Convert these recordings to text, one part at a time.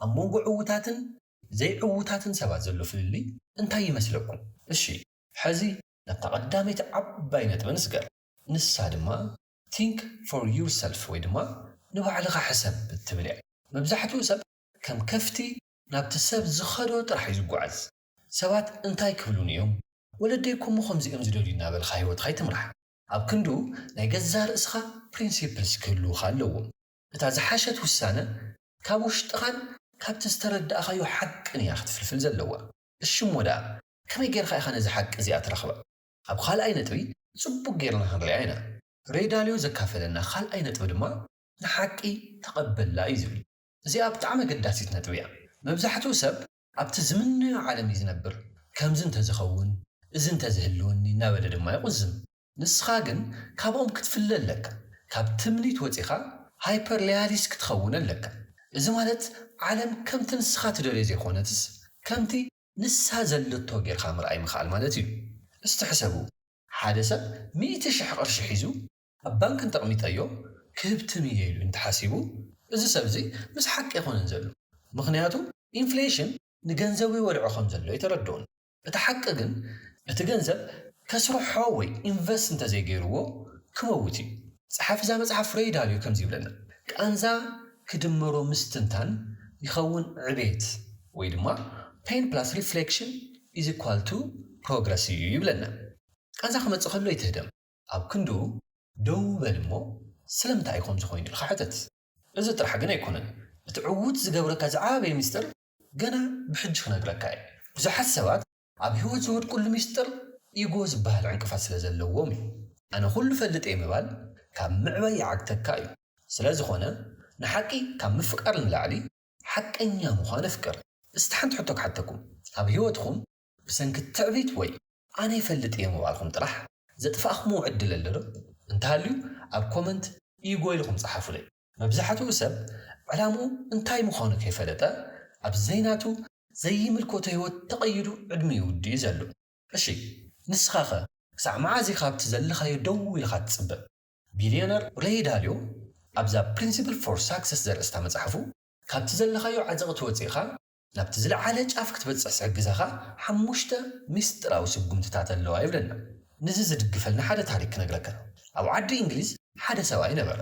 ኣብ መንጎ ዕውታትን ዘይዕውታትን ሰባት ዘሎ ፍልልይ እንታይ ይመስለኩም? እሺ ሕዚ ናብታ ቀዳመይቲ ዓባይ ነጥቢ ንስገር። ንሳ ድማ think for yourself ወይ ድማ ንባዕልኻ ሕሰብ እትብል እያ። መብዛሕትኡ ሰብ ከም ከፍቲ ናብቲ ሰብ ዝኸዶ ጥራሕ እዩ ዝጓዓዝ። ሰባት እንታይ ክብሉን እዮም? ወለደይኩም ከምዚኦም ዝደልዩ እናበልካ ህይወትካ ይትምራሕ። ኣብ ክንዱ ናይ ገዛ ርእስኻ ፕሪንሲፕልስ ክህልውካ ኣለዎም። እታ ዝሓሸት ውሳነ ካብ ውሽጥኻን ካብቲ ዝተረዳእኻዮ ሓቅን እያ ክትፍልፍል ዘለዋ። እሽም ወዳ ከመይ ጌርካ ኢኻ ነዚ ሓቂ እዚኣ ትረኽባ? ኣብ ካልኣይ ነጥቢ ጽቡቕ ጌርና ክንሪኣ ኢና። ሬይ ዳልዮ ዘካፈለና ካልኣይ ነጥቢ ድማ ንሓቂ ተቐበላ እዩ ዝብል። እዚኣ ብጣዕሚ ኣገዳሲት ነጥቢ እያ። መብዛሕትኡ ሰብ ኣብቲ ዝምነዮ ዓለም እዩ ዝነብር። ከምዚ እንተዝኸውን እዚ እንተዝህልወኒ እናበለ ድማ ይቁዝም። ንስኻ ግን ካብኦም ክትፍለ ኣለካ። ካብ ትምኒት ወፂኻ ሃይፐር ሪያሊስት ክትኸውን ኣለካ። እዚ ማለት ዓለም ከምቲ ንስኻ ትደልዮ ዘይኮነትስ ከምቲ ንሳ ዘለቶ ጌርካ ምርኣይ ምኽኣል ማለት እዩ። እስቲ ሕሰቡ፣ ሓደ ሰብ 100,000 ቅርሺ ሒዙ ኣብ ባንክ እንተቕሚጠዮ ክህብቲ ምየ ኢሉ እንተሓሲቡ እዚ ሰብ እዚ ምስ ሓቂ ይኾነን ዘሎ። ምክንያቱ ኢንፍሌሽን ንገንዘቡ ይወልዖ ከም ዘሎ ይተረድኡን። እቲ ሓቂ ግን እቲ ገንዘብ ከስርሖ ወይ ኢንቨስት እንተዘይገይርዎ ክመውት እዩ። ፀሓፍ እዛ መፅሓፍ ሬይ ዳልዮ ከምዚ ይብለና፣ ቃንዛ ክድመሮ ምስትንታን ይኸውን ዕቤት ወይ ድማ ፔን ፕላስ ሪፍሌክሽን ኢዝ ኢኳል ቱ ፕሮግረስ እዩ ይብለና። ቃንዛ ክመፅእ ከሎ ይትህደም፣ ኣብ ክንዱ ደው በል እሞ ስለምንታይ ከም ዝኾይኑ ኢልካ ሕተት። እዚ ጥራሕ ግን ኣይኮነን። እቲ ዕውት ዝገብረካ ዝዓበየ ሚስጥር ገና ብሕጂ ክነግረካ እየ። ብዙሓት ሰባት ኣብ ህይወት ዝወድቁሉ ሚስጥር ኢጎ ዝበሃል ዕንቅፋት ስለ ዘለዎም እዩ። ኣነ ኩሉ ፈልጥ እየ ምባል ካብ ምዕባይ ይዓግተካ እዩ። ስለ ዝኾነ ንሓቂ ካብ ምፍቃር ንላዕሊ ሓቀኛ ምዃን ፍቅር። እስቲ ሓንቲ ሕቶ ክሓተኩም፣ ኣብ ህይወትኩም ብሰንኪ ትዕቢት ወይ ኣነ ይፈልጥ እየ ምባልኩም ጥራሕ ዘጥፋእኽሞ ዕድል ኣሎ ዶ? እንተሃልዩ ኣብ ኮመንት ኢጎ ኢልኩም ጸሓፉለይ። መብዛሕትኡ ሰብ ዕላምኡ እንታይ ምዃኑ ከይፈለጠ ኣብ ዘይናቱ ዘይምልኮቶ ህይወት ተቐይዱ ዕድሚ ይውድዩ ዘሎ። እሺ ንስኻ ኸ ክሳዕ መዓዝ ኢኻ ኣብቲ ዘለኻዮ ደው ኢልካ ትጽበብ? ቢልዮነር ሬይ ዳልዮ ኣብዛ ፕሪንሲፕል ፎር ሳክሰስ ዘርእስታ መጽሓፉ ካብቲ ዘለኻዮ ዓዘቕቲ ወፂእኻ ናብቲ ዝለዓለ ጫፍ ክትበፅሕ ዝሕግዘኻ 5 ምስጢራዊ ስጉምትታት ኣለዋ ይብለና። ነዚ ዝድግፈልና ሓደ ታሪክ ክነግረካ። ኣብ ዓዲ እንግሊዝ ሓደ ሰብኣይ ነበረ።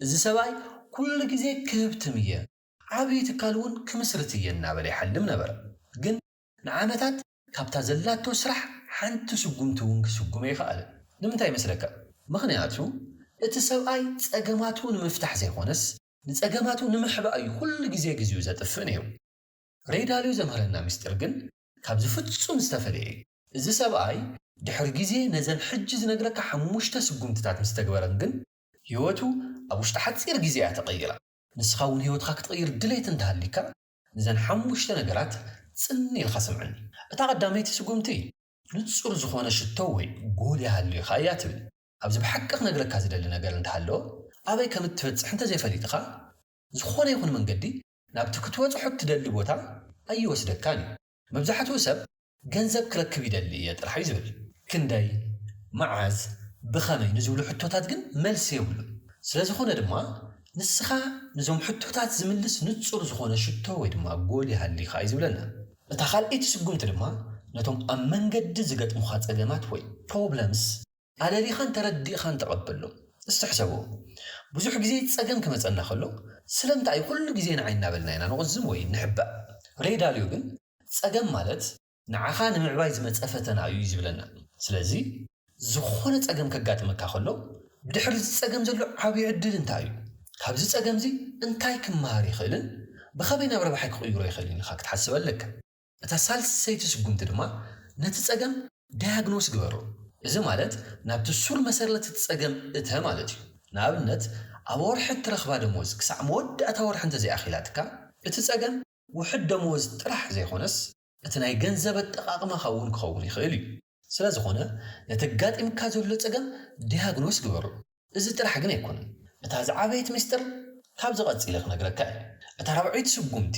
እዚ ሰብኣይ ኩሉ ግዜ ክህብትም እየ ዓብዪ ትካል እውን ክምስርት እየ እናበለ ይሓልም ነበረ። ግን ንዓመታት ካብታ ዘላቶ ስራሕ ሓንቲ ስጉምቲ እውን ክስጉመ ይኽኣለ። ንምንታይ ይመስለካ? ምክንያቱ እቲ ሰብኣይ ፀገማቱ ንምፍታሕ ዘይኮነስ ንፀገማቱ ንምሕባእ እዩ ኩሉ ግዜ ግዚኡ ዘጥፍእ ነይሩ። ሬይ ዳልዮ ዘምህረና ምስጢር ግን ካብዚ ፍጹም ዝተፈለየ እዩ። እዚ ሰብኣይ ድሕሪ ግዜ ነዘን ሕጂ ዝነግረካ 5 ስጉምትታት ምስ ተግበረን ግን ህይወቱ ኣብ ውሽጢ ሓፂር ግዜ እያ ተቐይራ። ንስኻ እውን ህይወትካ ክትቀይር ድሌት እንተሃሊካ ነዘን 5 ነገራት ጽኒ ኢልካ ስምዐኒ። እታ ቀዳመይቲ ስጉምቲ ንጹር ዝኾነ ሽቶ ወይ ጎል ይሃልዩኻ እያ ትብል። ኣብዚ ብሓቂ ክነግረካ ዝደሊ ነገር እንተሃለዎ ኣበይ ከም እትበፅሕ እንተዘይፈሊጥኻ ዝኾነ ይኹን መንገዲ ናብቲ ክትበፅሖ እትደሊ ቦታ ኣይወስደካን እዩ። መብዛሕትኡ ሰብ ገንዘብ ክረክብ ይደሊ እየ ጥራሕ እዩ ዝብል። ክንደይ፣ መዓዝ፣ ብኸመይ ንዝብሉ ሕቶታት ግን መልሲ የብሉ። ስለ ዝኾነ ድማ ንስኻ ንዞም ሕቶታት ዝምልስ ንጹር ዝኾነ ሽቶ ወይ ድማ ጎል ይሃልይኻ እዩ ዝብለና። እታ ካልአይቲ ስጉምቲ ድማ ነቶም ኣብ መንገዲ ዝገጥሙኻ ፀገማት ወይ ፕሮብለምስ ኣለሊኻን ተረዲእኻን ተቐበሎም። እስቲ ሕሰብዎ፣ ብዙሕ ግዜ ፀገም ክመፀና ከሎ ስለምንታይ ኩሉ ግዜ ንዓይ እናበልና ኢና ንቕዝም ወይ ንሕባእ? ሬይ ዳልዮ ግን ፀገም ማለት ንዓኻ ንምዕባይ ዝመፀ ፈተና እዩ ዝብለና። ስለዚ ዝኾነ ፀገም ከጋጥመካ ከሎ ብድሕሪ እዚ ፀገም ዘሎ ዓብዪ ዕድል እንታይ እዩ? ካብዚ ፀገም እዚ እንታይ ክመሃር ይኽእልን ብኸመይ ናብ ረብሓይ ክቕይሮ ይኽእልን ኢልካ ክትሓስብ ኣለካ። እታ ሳልሰይቲ ስጉምቲ ድማ ነቲ ፀገም ዳያግኖስ ግበሮ። እዚ ማለት ናብቲ ሱር መሰረት እቲ ፀገም እተ ማለት እዩ። ንኣብነት ኣብ ወርሒ እትረኽባ ደመወዝ ክሳዕ መወዳእታ ወርሒ እንተዘይኣኺላትካ እቲ ፀገም ውሕድ ደመወዝ ጥራሕ ዘይኮነስ እቲ ናይ ገንዘብ ኣጠቓቕማኻ እውን ክኸውን ይኽእል እዩ። ስለ ዝኾነ ነቲ ኣጋጢምካ ዘሎ ፀገም ዲያግኖስ ግበሮ። እዚ ጥራሕ ግን ኣይኮነን። እታ ዝዓበየት ምስጢር ካብ ዝቐፂለ ክነግረካ እየ። እታ 4ይቲ ስጉምቲ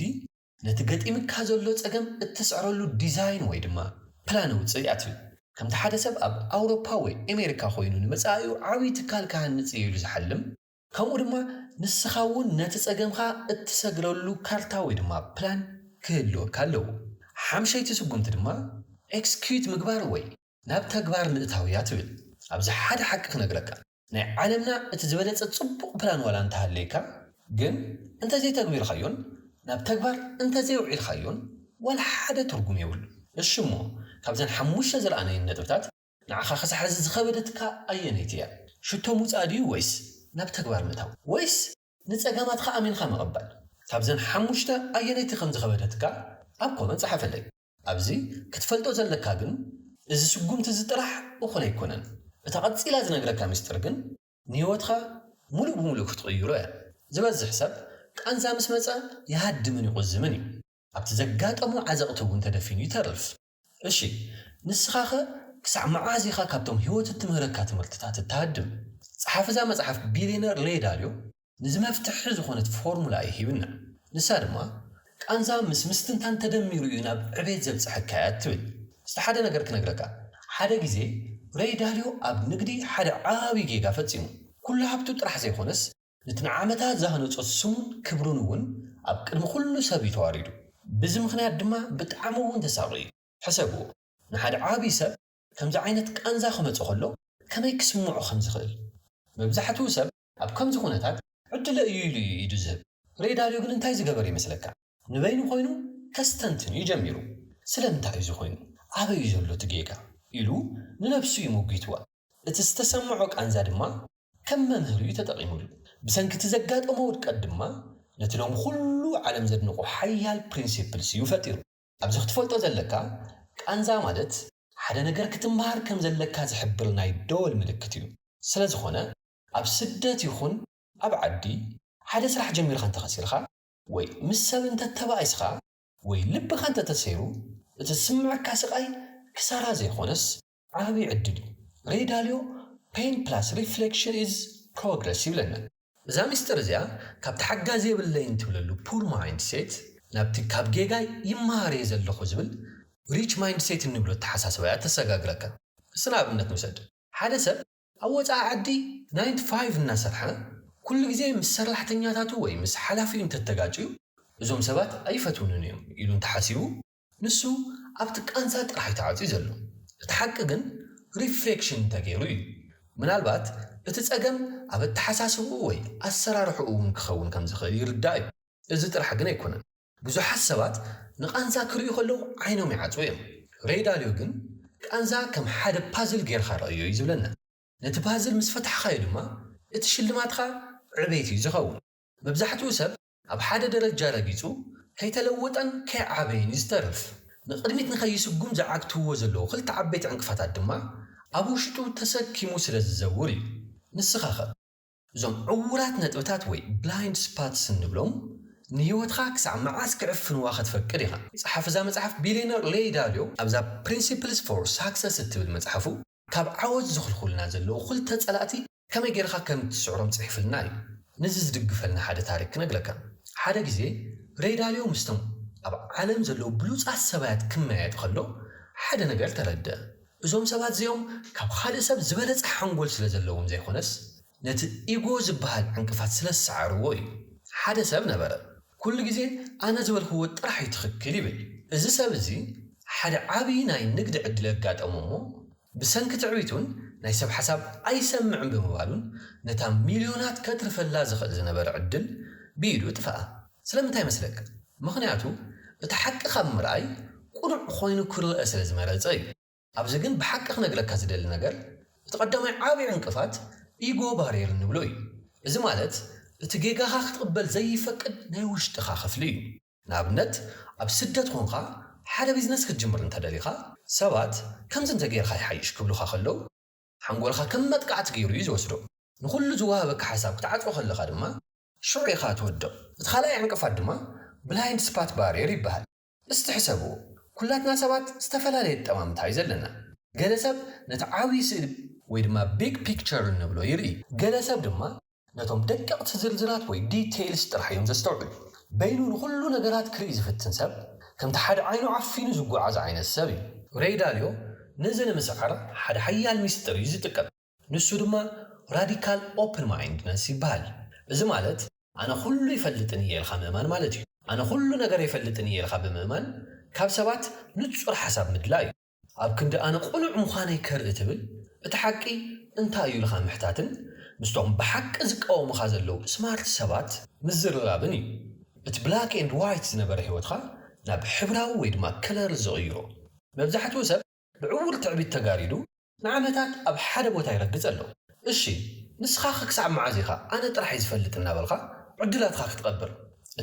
ነቲ ገጢምካ ዘሎ ፀገም እትስዕረሉ ዲዛይን ወይ ድማ ፕላን ውፅእ እያ ትብል። ከምቲ ሓደ ሰብ ኣብ ኣውሮፓ ወይ ኣሜሪካ ኮይኑ ንመጻኢኡ ዓብዪ ትካል ክሃንፅ እዩ ኢሉ ዝሓልም፣ ከምኡ ድማ ንስኻውን ነቲ ጸገምኻ እትሰግረሉ ካርታ ወይ ድማ ፕላን ክህልወካ ኣለዎ። ሓምሸይቲ ስጉምቲ ድማ ኤክስኪዩት ምግባር ወይ ናብ ተግባር ምእታው እያ ትብል። ኣብዚ ሓደ ሓቂ ክነግረካ ናይ ዓለምና እቲ ዝበለጸ ጽቡቕ ፕላን ዋላ እንተሃለይካ ግን እንተዘይተግቢርካዮን ናብ ተግባር እንተዘይውዒልካዮን ዋላ ሓደ ትርጉም የብሉ። እሺ እሞ ካብዘን 5 ዝረኣናየን ነጥብታት ንዓኻ ክሳሕዚ ዝኸበደትካ ኣየነይቲ እያ? ሽቶ ምውፃእ ድዩ ወይስ ናብ ተግባር ምእታው ወይስ ንጸገማትካ ኣሚንካ ምቕባል? ካብዘን 5 ኣየነይቲ ከም ዝኸበደትካ ኣብ ኮመንት ጻሓፈለይ። ኣብዚ ክትፈልጦ ዘለካ ግን እዚ ስጉምቲ ዝጥራሕ እኹል ኣይኮነን። እታ ቐፂላ ዝነግረካ ምስጢር ግን ንህይወትካ ሙሉእ ብምሉእ ክትቕይሮ እያ። ዝበዝሕ ሰብ ቃንዛ ምስ መፀ ይሃድምን ይቑዝምን እዩ። ኣብቲ ዘጋጠሙ ዓዘቕቲ እውን ተደፊኑ ይተርፍ። እሺ ንስኻኸ ክሳዕ መዓዝ ኢኻ ካብቶም ህይወት እትምህረካ ትምህርትታት እትሃድም? ጸሓፊ እዛ መጽሓፍ ቢልዮነር ሬይ ዳልዮ ንዝመፍትሒ ዝኾነት ፎርሙላ ይሂብና። ንሳ ድማ ቃንዛ ምስ ምስትንታን ተደሚሩ እዩ ናብ ዕቤት ዘብፅሐካ እያ ትብል። እስቲ ሓደ ነገር ክነግረካ፣ ሓደ ግዜ ሬይ ዳልዮ ኣብ ንግዲ ሓደ ዓብይ ጌጋ ፈጺሙ። ኩሉ ሃብቱ ጥራሕ ዘይኮነስ ነቲ ንዓመታት ዝሃነፆ ስሙን ክብሩን እውን ኣብ ቅድሚ ኩሉ ሰብ ተዋሪዱ። በዚ ምኽንያት ድማ ብጣዕሚ እውን ተሳቒ እዩ። ሕሰብዎ ንሓደ ዓብይ ሰብ ከምዚ ዓይነት ቃንዛ ክመፅእ ከሎ ከመይ ክስምዖ ከም ዝኽእል። መብዛሕትኡ ሰብ ኣብ ከምዚ ኩነታት ዕድለ እዩ ኢሉ ኢዱ ዝህብ። ሬይ ዳልዮ ግን እንታይ ዝገበረ ይመስለካ? ንበይኑ ኮይኑ ከስተንትን እዩ ጀሚሩ። ስለምንታይ እዩ ኮይኑ ኣበይ እዩ ዘሎ እቲ ጌጋ ኢሉ ንነፍሱ ይሞጊትዋ። እቲ ዝተሰምዖ ቃንዛ ድማ ከም መምህር እዩ ተጠቒሙሉ። ብሰንኪ እቲ ዘጋጠመ ውድቀት ድማ ነቲ ሎም ኩሉ ዓለም ዘድንቑ ሓያል ፕሪንሲፕልስ እዩ ፈጢሩ። ኣብዚ ክትፈልጦ ዘለካ ቃንዛ ማለት ሓደ ነገር ክትምሃር ከም ዘለካ ዝሕብር ናይ ደወል ምልክት እዩ። ስለ ዝኾነ ኣብ ስደት ይኹን ኣብ ዓዲ ሓደ ስራሕ ጀሚርካ እንተኸሲርካ ወይ ምስ ሰብ እንተተባኢስካ ወይ ልብኻ እንተተሰይሩ እቲ ዝስምዐካ ስቃይ ክሳራ ዘይኾነስ ዓብይ ዕድል እዩ። ሬይ ዳልዮ ፔን ፕላስ ሪፍሌክሽን ኢዝ ፕሮግረስ ይብለና። እዛ ምስጢር እዚኣ ካብቲ ሓጋዝ የብለይን ትብለሉ ፑር ማይንድ ሴት ናብቲ ካብ ጌጋይ ይመሃር እየ ዘለኹ ዝብል ሪች ማይንድ ሴት እንብሎ ተሓሳስባ እያ ተሰጋግረካ። እስና ኣብነት ንውሰድ። ሓደ ሰብ ኣብ ወፃኢ ዓዲ 9 to 5 እናሰርሐ ኩሉ ግዜ ምስ ሰራሕተኛታቱ ወይ ምስ ሓላፊኡ እንተተጋጭዩ እዞም ሰባት ኣይፈትውንን እዮም ኢሉ እንተሓሲቡ ንሱ ኣብቲ ቃንዛ ጥራሕ ይተዓፅዩ ዘሎ። እቲ ሓቂ ግን ሪፍሌክሽን እንተገይሩ እዩ። ምናልባት እቲ ጸገም ኣብ እተሓሳስብኡ ወይ ኣሰራርሑኡ እውን ክኸውን ከም ዝኽእል ይርዳእ እዩ። እዚ ጥራሕ ግን ኣይኮነን። ብዙሓት ሰባት ንቃንዛ ክርእዩ ከለዉ ዓይኖም ይዓፅው እዮም። ሬይ ዳልዮ ግን ቃንዛ ከም ሓደ ፓዝል ጌርካ ረእዮ እዩ ዝብለና። ነቲ ፓዝል ምስ ፈትሕኻዮ ድማ እቲ ሽልማትካ ዕቤት እዩ ዝኸውን። መብዛሕትኡ ሰብ ኣብ ሓደ ደረጃ ረጊፁ ከይተለወጠን ከይዓበየን እዩ ዝተርፍ። ንቅድሚት ንኸይስጉም ዝዓግትዎ ዘለዉ ክልተ ዓበይቲ ዕንቅፋታት ድማ ኣብ ውሽጡ ተሰኪሙ ስለ ዝዘውር እዩ። ንስኻ ኸ እዞም ዕውራት ነጥብታት ወይ ብላይንድ ስፓትስ እንብሎም ንህይወትካ ክሳዕ መዓዝ ክዕፍንዋ ክትፈቅድ ኢኻ? ጸሓፊ እዛ መጽሓፍ ቢልዮነር ሬይ ዳልዮ ኣብዛ ፕሪንሲፕልስ ፎር ሳክሰስ እትብል መጽሓፉ ካብ ዓወት ዝኽልኩልና ዘለዉ ክልተ ጸላእቲ ከመይ ጌርካ ከም እትስዕሮም ጽሒፍልና እዩ። ነዚ ዝድግፈልና ሓደ ታሪክ ክነግረካ። ሓደ ግዜ ሬይ ዳልዮ ምስቶም ኣብ ዓለም ዘለዉ ብሉጻት ሰባያት ክመያየጥ ከሎ ሓደ ነገር ተረድአ። እዞም ሰባት እዚኦም ካብ ካልእ ሰብ ዝበለጸ ሓንጎል ስለ ዘለዎም ዘይኮነስ ነቲ ኢጎ ዝበሃል ዕንቅፋት ስለ ዝሰዓርዎ እዩ። ሓደ ሰብ ነበረ ኩሉ ግዜ ኣነ ዝበልክዎ ጥራሕ እዩ ትኽክል ይብል። እዚ ሰብ እዚ ሓደ ዓብዪ ናይ ንግዲ ዕድል ኣጋጠሞ እሞ ብሰንኪ ትዕቢቱን ናይ ሰብ ሓሳብ ኣይሰምዕን ብምባሉን ነታ ሚልዮናት ከትርፈላ ዝኽእል ዝነበረ ዕድል ብኢዱ ጥፍኣ። ስለምንታይ መስለካ? ምኽንያቱ እቲ ሓቂ ካብ ምርኣይ ቁኑዕ ኮይኑ ክርአ ስለ ዝመረፀ እዩ። ኣብዚ ግን ብሓቂ ክነግረካ ዝደሊ ነገር እቲ ቀዳማይ ዓብዪ ዕንቅፋት ኢጎ ባርየር እንብሎ እዩ። እዚ ማለት እቲ ጌጋኻ ክትቕበል ዘይፈቅድ ናይ ውሽጥኻ ክፍሊ እዩ። ንኣብነት ኣብ ስደት ኮንካ ሓደ ቢዝነስ ክትጅምር እንተደሊኻ ሰባት ከምዚ እንተጌርካ ይሓይሽ ክብሉኻ ከለዉ ሓንጎልካ ከም መጥቃዕቲ ገይሩ እዩ ዝወስዶ። ንኹሉ ዝዋሃበካ ሓሳብ ክትዓፅፎ ከለኻ ድማ ሽዑ ኢኻ ትወድቕ። እቲ ካልኣይ ዕንቅፋት ድማ ብላይንድ ስፓት ባርየር ይበሃል። እስቲ ሕሰብዎ፣ ኩላትና ሰባት ዝተፈላለየ ጠማምታ እዩ ዘለና። ገለ ሰብ ነቲ ዓብዪ ስእሊ ወይ ድማ ቢግ ፒክቸር እንብሎ ይርኢ። ገለ ሰብ ድማ ነቶም ደቀቕቲ ዝርዝራት ወይ ዲቴይልስ ጥራሕ እዮም ዘስተውዕሉ። በይኑ ንኹሉ ነገራት ክርኢ ዝፍትን ሰብ ከምቲ ሓደ ዓይኑ ዓፊኑ ዝጓዓዝ ዓይነት ሰብ እዩ። ሬይ ዳልዮ ነዚ ንምስኻር ሓደ ሓያል ሚስጥር እዩ ዝጥቀም። ንሱ ድማ ራዲካል ኦፕን ማይንድነስ ይበሃል። إذا مالت أنا كله يفلتني إلخا مؤمن مالتي أنا كل نجار يفلتني إلخا بمؤمن كابسبات نتصور حسب مدلاي أب كنت أنا قنع مخاني كرتبل اتحكي انت أيلخا محتاتن مستوم بحق أزك أو مخازلو سمارت سبات مزر لابني ات بلاك اند وايت نبر هيوتخا ناب حبراو ويد ما كلر زغيرو مبزحتو سب بعول تعبيد تقاريدو نعمتات أب حدا بوتا يرقز ألو الشي نسخا خكسع معازيخا أنا طرح يزفلت النابلخا عدلات خاك تقبر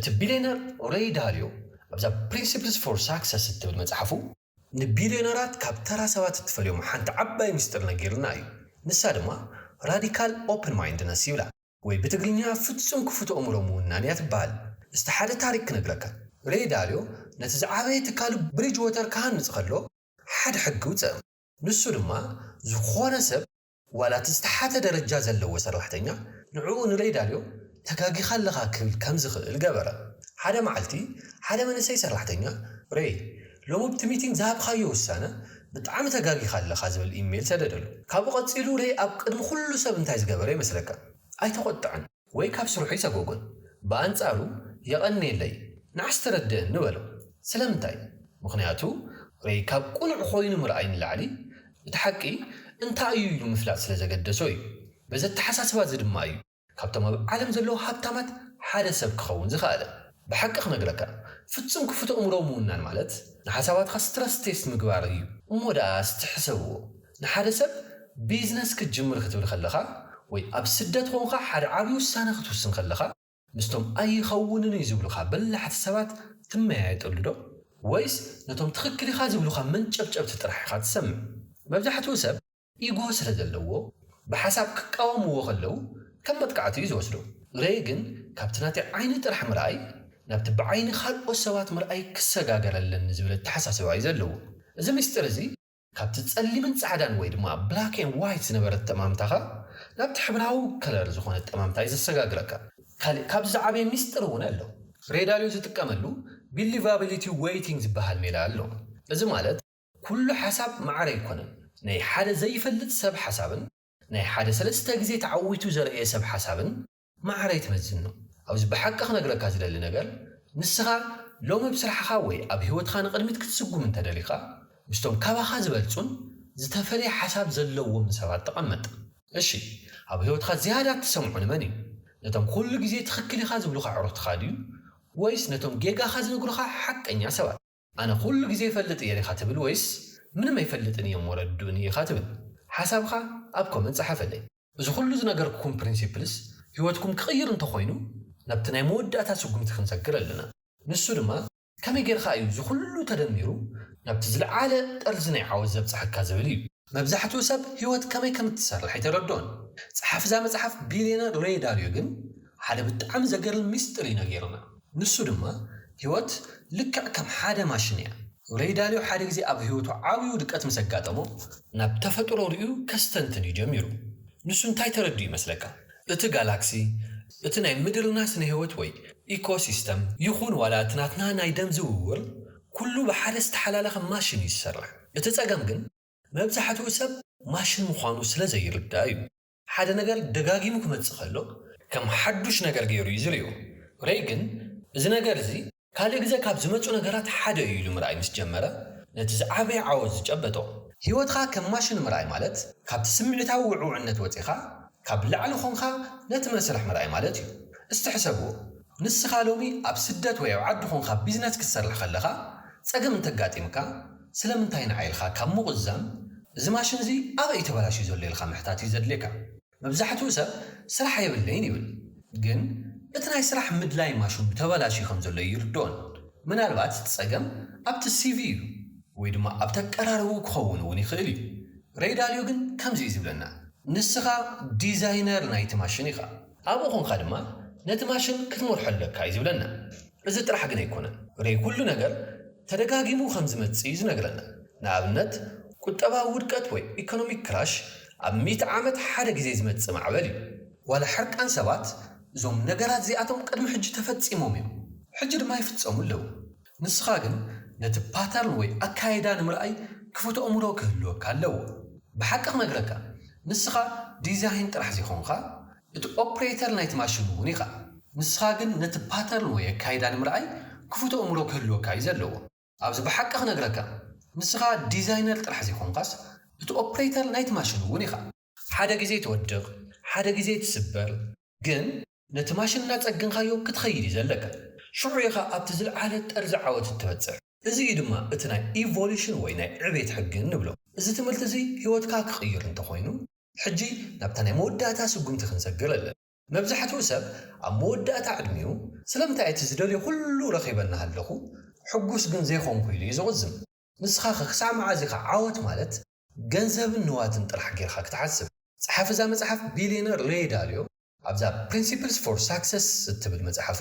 البيلينر ري داليو أبزا Principles for Success تبل متحفو نبيلينرات كابترا سوات تفليوم حانت عباي مستر نجيرنا أيو نسادما Radical Open Mindedness يولا وي بتقلنيا فتسون كفتو أمرو نانيات بال استحادة تاريخ نقلك ري داليو نتزعابي تكالو بريج ووتر كان نتخلو حد حقو تسام نسو دما زخوانا سب ولا تستحاتة درجة زلو وسرحتنيا نعون ري داليو تكاقي خلقا كم زخل القبرة حدا معلتي حدا من سي سرحتنيا ري لو مبت ميتينغ زهب خايو السنة بتعام تكاقي خلقا زب الإيميل سددلو كابو قد سيلو ري أبقدم خلو سب انتايز قبرة مسلكا أي تقطعن وي كاب سروحي ساقوقن بانسارو يغني لي نعس تردين نبلو سلامتاي مخنياتو ري كاب قنع خوين مرأين العلي بتحكي انت أيو مفلات سلازا قدسوي بزا تحساسبات زد ما أيو كابتما عالم زلو حابتامات حدا سب كخون زخالة بحقق نقلكا فتسم كفتو أمرو مونان مالت نحسابات خا سترس تيست مقبار أيو ومودا استحسوو نحدا سب بيزنس كتجمر ختول خلخا وي أب سدت خونخا حدا عابيو السانة ختوسن خلخا مستوم أي خونن يزبلوخا بلا حتى سبات تم يتقلدو ويس نتوم تخكلي خا زبلوخا من جب تطرح خا تسمع مبزحتو سب إيغو سلازلوو بحساب كقاومو خلو كم بتقعتي يزوسدو ريغن كابتناتي عيني طرح مرأي نبت بعيني خلقو سوات مرأي كسغاغرلن زبل التحساسوا يزلو إذا مسترزي كابت تصلي من صعدان ويد ما بلاك اند وايت نبرت تمامتها نبت حبراو كلر زخونه تمامتا يزسغاغركا كابز عابي مسترون الله ريداليو تتقملو بيليفابيليتي ويتينغ زبحال ميلالو إذا مالت كل حساب معري يكونن ناي حدا زي فلت سب حسابن ناي حدا سلسته غزي تعويتو زرئي سب حسابن معري تمزنو أوز بحقق نقلكا زدل نقل نسخا لو مبسرحخا وي أب هيوتخا نقدمت كتسقو من تدليخا مستوم كاباخا زبلتون زتفلي حساب زلو من سبات تقمت الشي أب هيوتخا زيادة تسمعون مني نتم كل غزي تخكلي خا زبلوخا عروت خاديو ويس نتم جيجا خا زنقروخا حق انيا سبات أنا كل غزي فلت يلي خاتبل ويس من ما يفلتني يوم وردوني خاتبل حسابخا أبكم من صحفلي إذا كل زنقركم برينسيبلز هيوتكم كغير انتو خوينو نبتناي موداتا سقم تخنسكر لنا نسو دما كمي غير خايو زو كله تدميرو نبتزل على طرزني عاوز زبصحكا زبلي مبزحتو سب هيوت كمي كم تسرح يتردون صحف زا مصحف بيلينر ري داليو غن حدا بتعم زغرل ميستري نغيرنا نسو دما هيوت لكع كم حدا ماشينيا ري داليو حدا غزي اب هيوتو عاويو دقت مسغاطمو ناب تفطرو ريو كستنتني جميرو نسو انتاي تردي مسلكا ات جالاكسي اتناي مدرنا سنه هيوت وي ايكو سيستم يخون ولا تناتنا نايدم زور كله بحرس تحلالخ ماشين يسرح اتصقم جن مبزحتو سب ماشين مخانو سلازي يردايو حدا نغير دغاغيمو كمتصخلو كم حدوش نغير غيرو يزريو ريغن اذا نغير زي كالي غزا كاب زمصو نغيرات حدا يلو مرأي مسجمره نتزعابي عاوز جبتو هيوتخا كم ماشين مرأي مالت كاب تسمعتاو وععنت وصيخا كاب لعل خونخا نتمسرح مرأي مالتي استحسبو نسخا لومي اب سدت ويا عد خونخا بيزنس كسرح خلخا صقم انتقاطيمكا سلامنتاين عيلخا كم مغزم زماشن زي ابي تبلاشي زولي الخا محتاتي زدليكا مبزحتو سب سرح يبلين يبل جن اتناي سرح مدلاي ماشون تبلاشي خمزولي يردون من البات تصقم ابت السي في ويدما ابت قرارو كخونوني خيلي ريداليو جن كم زي زبلنا نسخا ديزاينر نايت ماشينيخا ابو خون خدما نت ماشين كتمر حلك عايزبلنا اذا طرح غنا يكون ري كل ነገር ተደጋግሞ خمز መጽይዝ ነገርና ናብነት ቁጠባ ውድቀት ወይ ኢኮኖሚክ ክራሽ ኣብ 100 ዓመት ሓደ ግዜ ዝመጽ ማዕበል ወላ ሕርቃን ሰባት ዞም ነገራት ዚኣቶም ቅድሚ ሕጂ ተፈጺሞም እዮም ሕጂ ድማ ይፍጸሙለው ንስኻ ግን ነቲ ፓተርን ወይ ኣካይዳ ንምርኣይ ክፉት ኣእምሮ ክህልወካ ኣለዎ ብሓቂ ክነግረካ ንስኻ ዲዛይን ጥራሕ ዘይኮንካ ኦፕሬተር ናይት ማሽኑ እውን ኢኻ ንስኻ ግን ነቲ ፓተርን ወይ ኣካይዳ ንምርኣይ ክፉት ኣእምሮ ክህልወካ እዩ ዘለዎ ኣብዚ ብሓቂ ክነግረካ ንስኻ ዲዛይነር ጥራሕ ዘይኮንካስ እቲ ኦፕሬተር ናይት ማሽኑ እውን ኢኻ ሓደ ግዜ ትወድቕ ሓደ ግዜ ትስበር ግን ነቲ ማሽን እናፀገንካዮ ክትኸይድ እዩ ዘለካ ሽዑ ኢኻ ኣብቲ ዝለዓለ ጠርዚ ዓወት እትበፅሕ እዚ እዩ ድማ እቲ ናይ ኢቮሉሽን ወይ ናይ ዕቤት ሕጊ ንብሎ እዚ ትምህርቲ እዚ ሂወትካ ክቕይር እንተኮይኑ ሕጂ ናብታ ናይ መወዳእታ ስጉምቲ ክንሰግር ኣለና መብዛሕትኡ ሰብ ኣብ መወዳእታ ዕድሚኡ ስለምንታይ እቲ ዝደልዮ ኩሉ ረኺበና ኣለኹ ሕጉስ ግን ዘይኮንኩ ኢሉ እዩ ዝቕዝም ንስኻ ክሳብ መዓዝ ኢኻ ዓወት ማለት ገንዘብን ንዋትን ጥራሕ ጌርካ ክትሓስብ ፀሓፍ እዛ መፅሓፍ ቢልዮነር ሬይ ዳልዮ ኣብዛ ፕሪንሲፕልስ ፎር ሳክሰስ እትብል መፅሓፉ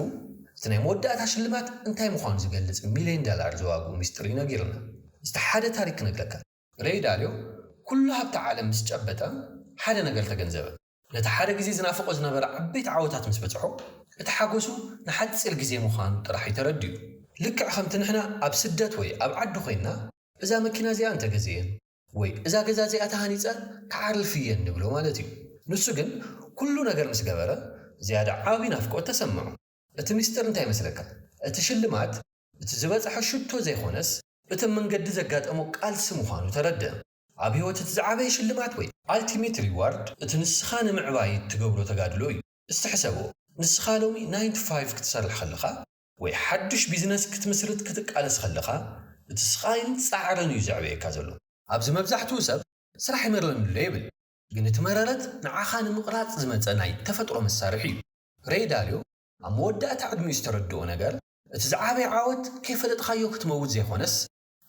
እቲ ናይ መወዳእታ ሽልማት እንታይ ምዃኑ ዝገልጽ $1 ሚልዮን ዝዋግኡ ሚስጥር ይነጊርና እስቲ ሓደ ታሪክ ክነግረካ ሬይ ዳልዮ ኩሉ ሃብቲ ዓለም ምስ ጨበጠ ሓደ ነገር ተገንዘበ ነቲ ሓደ ግዜ ዝናፍቆ ዝነበረ ዓበይቲ ዓወታት ምስ በፅሖ እቲ ሓጎሱ ንሓፂር ግዜ ምዃኑ ጥራሕ ይተረድዩ ልክዕ ከምቲ ንሕና ኣብ ስደት ወይ ኣብ ዓዲ ኮይንና እዛ መኪና እዚኣ እንተገዝየን ወይ እዛ ገዛ እዚኣ ተሃኒፀ ክዓርፍ እየን ንብሎ ማለት እዩ ንሱ ግን ኩሉ ነገር ምስ ገበረ ዝያዳ ዓብዪ ናፍቆት ተሰምዖ እቲ ሚስጥር እንታይ ይመስለካ እቲ ሽልማት እቲ ዝበፅሐ ሽቶ ዘይኮነስ እቲ መንገዲ ዘጋጠሞ ቃልሲ ምዃኑ ተረድአ ኣብ ሂወት እቲ ዝዓበየ ሽልማት ወይ ኣልቲሜት ሪዋርድ እቲ ንስኻ ንምዕባይ ትገብሮ ተጋድሎ እዩ እስቲ ሕሰብዎ ንስኻ ሎሚ 9 to 5 ክትሰርሕ ከለኻ ወይ ሓድሽ ቢዝነስ ክትምስርት ክትቃለስ ከለኻ እቲ ስቓይን ፃዕርን እዩ ዘዕብየካ ዘሎ ኣብዚ መብዛሕትኡ ሰብ ስራሕ ይመረረንሎ ይብል ግን እቲ መረረት ንዓኻ ንምቕራፅ ዝመፀ ናይ ተፈጥሮ መሳርሒ እዩ ሬይ ዳልዮ ኣብ መወዳእታ ዕድሚኡ ዝተረድኦ ነገር እቲ ዝዓበየ ዓወት ከይፈለጥካዮ ክትመውት ዘይኮነስ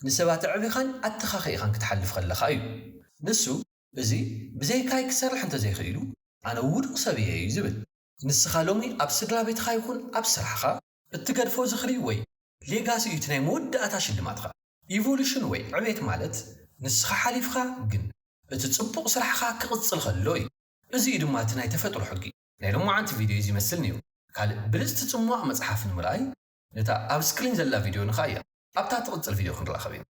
ንሰባት ዕብኻን ኣተኻኺኢኻን ክትሓልፍ ከለኻ እዩ ንሱ እዚ ብዘይካይ ክሰርሕ እንተዘይኽኢሉ ኣነ ውድቕ ሰብ እየ እዩ ዝብል ንስኻ ሎሚ ኣብ ስድራ ቤትካ ይኹን ኣብ ስራሕኻ እትገድፎ ዝኽሪ ወይ ሌጋሲ እዩ እቲ ናይ መወዳእታ ሽልማትካ ኢቮሉሽን ወይ ዕቤት ማለት ንስኻ ሓሊፍካ ግን እቲ ጽቡቕ ስራሕኻ ክቕፅል ከሎ እዩ እዚ እዩ ድማ እቲ ናይ ተፈጥሮ ሕጊ ናይ ሎማዓንቲ ቪድዮ እዚ ይመስል ነይሩ ካልእ ብልፅቲ ጽሟቕ መፅሓፍ ንምርኣይ ነታ ኣብ ስክሪን ዘላ ቪድዮ ንኻ እያ ኣብታ ትቕፅል ቪድዮ ክንረኸብ ኢና